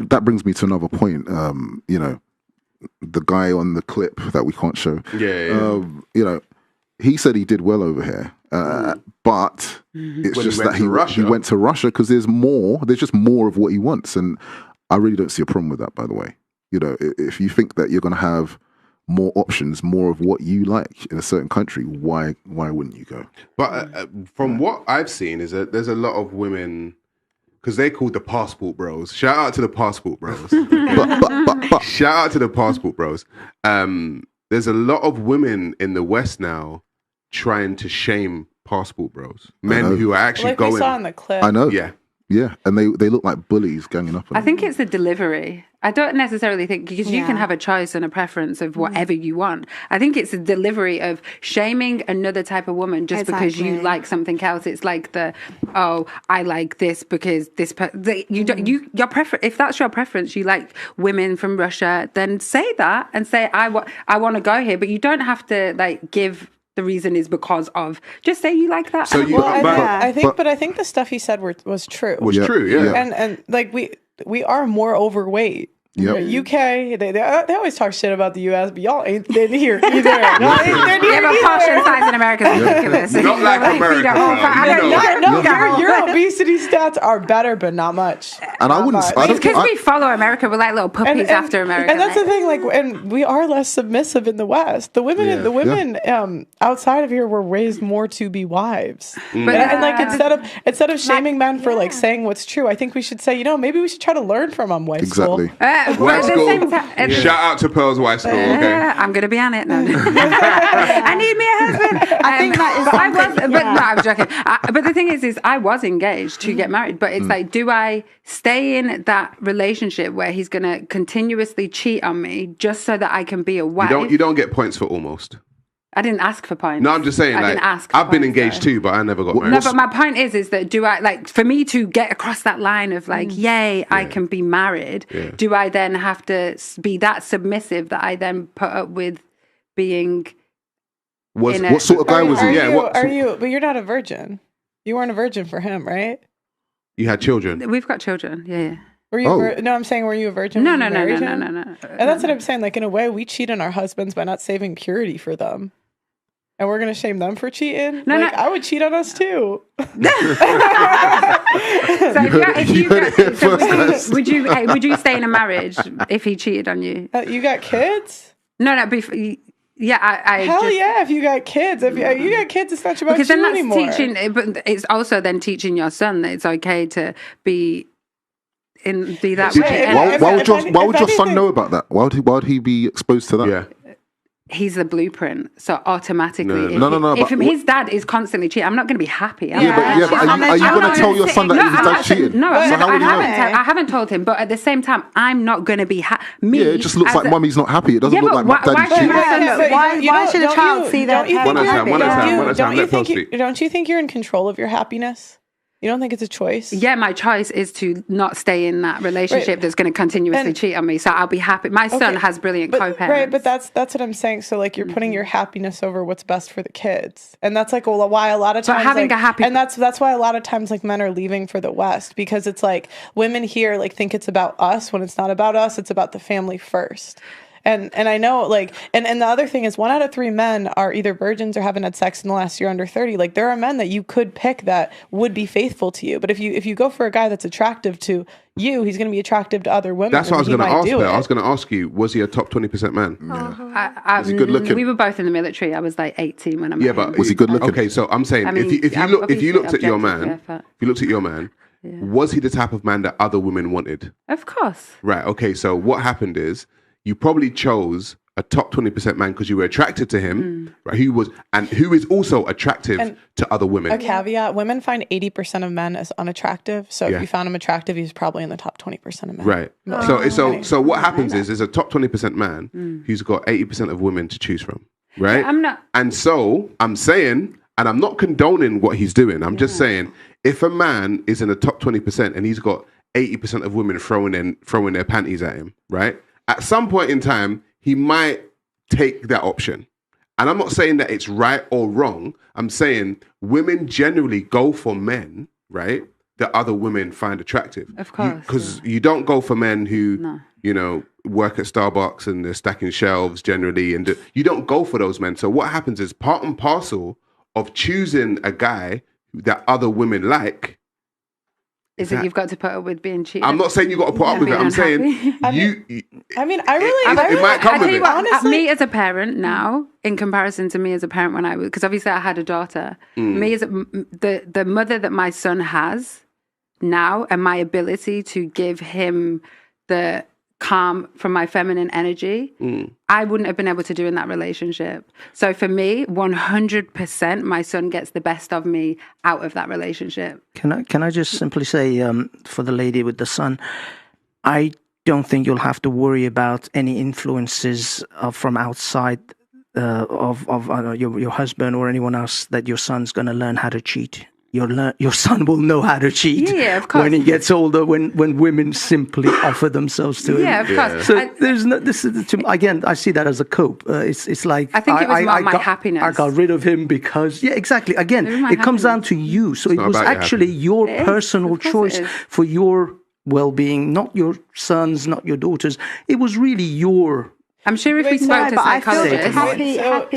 that brings me to another point. You know, the guy on the clip that we can't show. You know, he said he did well over here, but it's just that he went to Russia because there's just more of what he wants, and I really don't see a problem with that. By the way, you know, if you think that you're going to have more options, more of what you like in a certain country, why wouldn't you go? But from what I've seen is that there's a lot of women, because they're called the passport bros. Shout out to the passport bros. Shout out to the passport bros. There's a lot of women in the West now trying to shame passport bros. Men who are actually going. We saw in the clip. I know. Yeah, and they look like bullies ganging up on I think it's the delivery. I don't necessarily think, because you can have a choice and a preference of whatever you want. I think it's the delivery of shaming another type of woman just because you like something else. It's like I like this because this your preference. If that's your preference, you like women from Russia, then say that and say I want to go here. But you don't have to like give. The reason is because of. Just say you like that. So I think the stuff he said was true. Was true, yeah. And like we are more overweight. Yep. UK, they always talk shit about the US, but y'all ain't been here either. Y'all ain't been here either. Portion size in America is ridiculous. Not like America. Your obesity stats are better, but not much. And I wouldn't. It's because we follow America. We're like little puppies after America. And that's the thing. Like, and we are less submissive in the West. The women outside of here were raised more to be wives. And like instead of shaming men for like saying what's true, I think we should say, maybe we should try to learn from them. Wife exactly. School. Wife school. Shout out to Pearl's wife school. Okay, I'm gonna be on it. No. I need me a husband. I think that is something. But no, I'm joking. But the thing is I was engaged to get married. But it's like, do I stay in that relationship where he's gonna continuously cheat on me just so that I can be a wife? You don't get points for almost. I didn't ask for points. No, I'm just saying, I've been engaged too, but I never got married. No, but my point is that do I, like, for me to get across that line of like, I can be married, do I then have to be that submissive that I then put up with being what sort of guy was he? But you're not a virgin. You weren't a virgin for him, right? You had children. We've got children, yeah. Were you no, I'm saying, were you a virgin? No. And that's what I'm saying. Like, in a way, we cheat on our husbands by not saving purity for them. And we're going to shame them for cheating? I would cheat on us too. Would you stay in a marriage if he cheated on you? You got kids? No. If you got kids. If you got kids, it's not about you anymore. But it's also then teaching your son that it's okay to be that way. Why would your son know about that? Why would he be exposed to that? Yeah. He's the blueprint, so automatically. No. If his dad is constantly cheating, I'm not going to be happy. But are you going to tell your son that his dad's cheating? No, I haven't told him. But at the same time, I'm not going to be happy. It just looks like mummy's not happy. It doesn't look like daddy's cheating. Why should a child see that? One at a time. Don't you think you're in control of your happiness? You don't think it's a choice? Yeah, my choice is to not stay in that relationship that's going to continuously cheat on me. So I'll be happy. My son has brilliant co-parents. Right, but that's what I'm saying. So like you're putting your happiness over what's best for the kids. And that's like why a lot of times and that's why a lot of times like men are leaving for the West, because it's like women here like think it's about us when it's not about us. It's about the family first. And I know, like, and the other thing is 1 out of 3 men are either virgins or haven't had sex in the last year under 30. Like, there are men that you could pick that would be faithful to you. But if you go for a guy that's attractive to you, he's going to be attractive to other women. That's what I was going to ask her. I was going to ask you, was he a top 20% man? Yeah. Was he good looking? We were both in the military. I was like 18 when I met him. But was he good looking? Okay, so I'm saying, if you looked at your man, was he the type of man that other women wanted? Of course. Right. Okay. So what happened is you probably chose a top 20% man because you were attracted to him, right? Who is also attractive to other women. A caveat: women find 80% of men as unattractive. So if you found him attractive, he's probably in the top 20% of men. Right. So what happens is a top 20% man who's got 80% of women to choose from. Right. Yeah, I'm not. And so I'm saying, and I'm not condoning what he's doing. I'm just saying, if a man is in the top 20% and he's got 80% of women throwing their panties at him, right? At some point in time, he might take that option. And I'm not saying that it's right or wrong. I'm saying women generally go for men, right, that other women find attractive. Of course. Because you don't go for men who, work at Starbucks and they're stacking shelves generally. And you don't go for those men. So what happens is part and parcel of choosing a guy that other women like. Is that you've got to put up with being cheated? I'm not saying you've got to put up with it. I'm saying it might come with it. Honestly, me as a parent now, in comparison to me as a parent when I was, because obviously I had a daughter. Me as the mother that my son has now, and my ability to give him the calm from my feminine energy, I wouldn't have been able to do in that relationship. So for me, 100%, my son gets the best of me out of that relationship. Can I just simply say, for the lady with the son, I don't think you'll have to worry about any influences from outside of your husband or anyone else that your son's going to learn how to cheat. Your son will know how to cheat when he gets older, when women simply offer themselves to him. Yeah, of course. So there's no, this is, again, I see that as a cope. It's like, I think it was more my happiness. I got rid of him because, exactly. Again, it comes down to you. So it was actually your personal choice for your well-being, not your son's, not your daughter's. It was really your... I'm sure if we spoke to psychologists...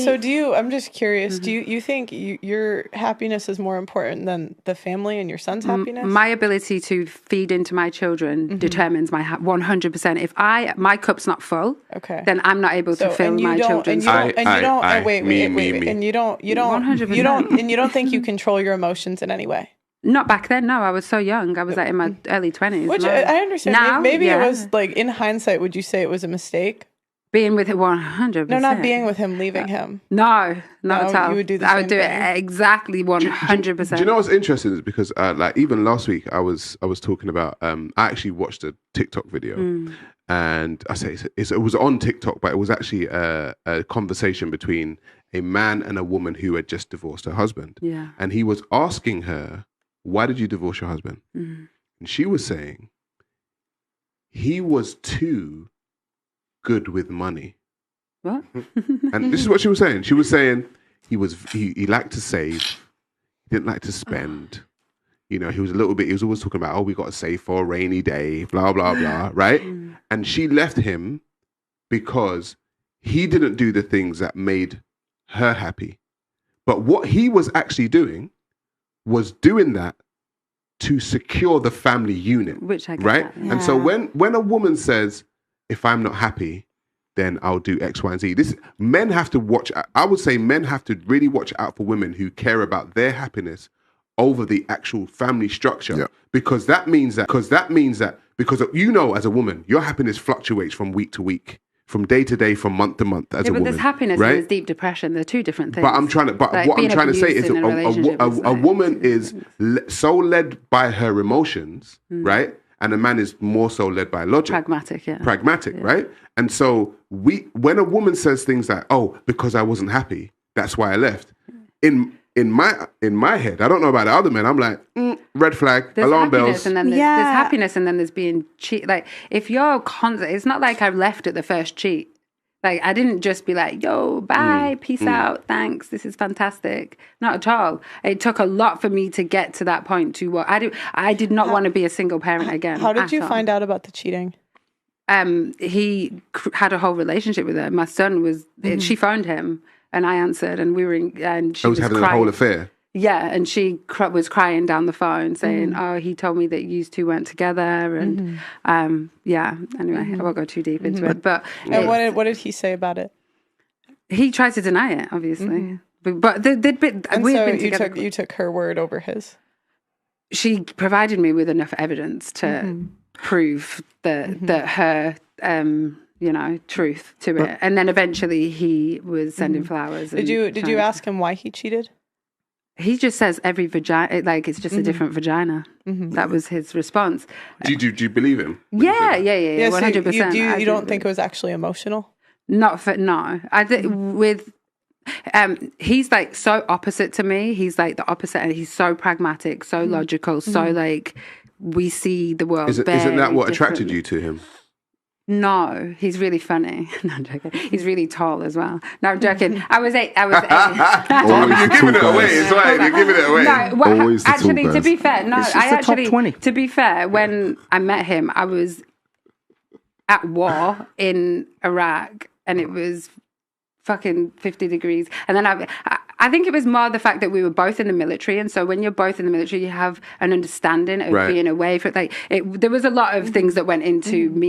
So do you, I'm just curious, do you think your happiness is more important than the family and your son's happiness? My ability to feed into my children determines my 100%. If my cup's not full, then I'm not able to fill my children's. And you don't think you control your emotions in any way? Not back then, no. I was so young. I was in my early 20s. Which I understand. Now, maybe it was like, in hindsight, would you say it was a mistake? Being with him 100%. No, not being with him, leaving him. No, not at all. You would do the I same would do thing. it exactly 100%. Do you know what's interesting is because even last week I was talking about I actually watched a TikTok video and I say it was on TikTok, but it was actually a conversation between a man and a woman who had just divorced her husband. Yeah. And he was asking her, "Why did you divorce your husband?" And she was saying he was too good with money. What? And this is what she was saying. She was saying he liked to save, he didn't like to spend. He was always talking about, we got to save for a rainy day, blah, blah, blah, right? And she left him because he didn't do the things that made her happy. But what he was actually doing was doing that to secure the family unit. Which I get right? That, yeah. And so when a woman says, if I'm not happy, then I'll do X, Y, and Z. Men have to watch. I would say men have to really watch out for women who care about their happiness over the actual family structure, because that means that because as a woman, your happiness fluctuates from week to week, from day to day, from month to month. As a woman, but there's happiness right? and there's deep depression. They're two different things. But what I'm trying to say is a woman is so led by her emotions, right? And a man is more so led by logic. Pragmatic, right? And so when a woman says things like, because I wasn't happy, that's why I left. In my head, I don't know about the other men, I'm like, red flag, there's alarm bells. And then there's happiness and then there's being cheat. Like, if you're constant, it's not like I left at the first cheat. Like, I didn't just be like, yo, bye, peace out, thanks, this is fantastic. Not at all. It took a lot for me to get to that point to what I do. I did not want to be a single parent again. How did you find out about the cheating? He had a whole relationship with her. My son was, she phoned him and I answered and we were in, and she was having crying. a whole affair. Yeah, and she was crying down the phone saying, he told me that you two weren't together. And anyway, I won't go too deep into it. But what did he say about it? He tried to deny it, obviously. But we've been together. You took her word over his? She provided me with enough evidence to prove that her... truth to it. And then eventually he was sending flowers. Did you ask him why he cheated? He just says every vagina, like it's just a different vagina. That was his response. Do you believe him? Yeah, 100%. So you don't think it was actually emotional? No. I think he's like so opposite to me. He's like the opposite, and he's so pragmatic, so logical, so like we see the world. Isn't that what attracted you to him? No, he's really funny. No, I'm joking. He's really tall as well. No, I'm joking. I was eight. You're giving it away. It's right. You're giving it away. No, well, actually, to be fair, to be fair, when I met him, I was at war in Iraq, and it was fucking 50 degrees. And then I think it was more the fact that we were both in the military, and so when you're both in the military, you have an understanding of being away for there was a lot of things that went into me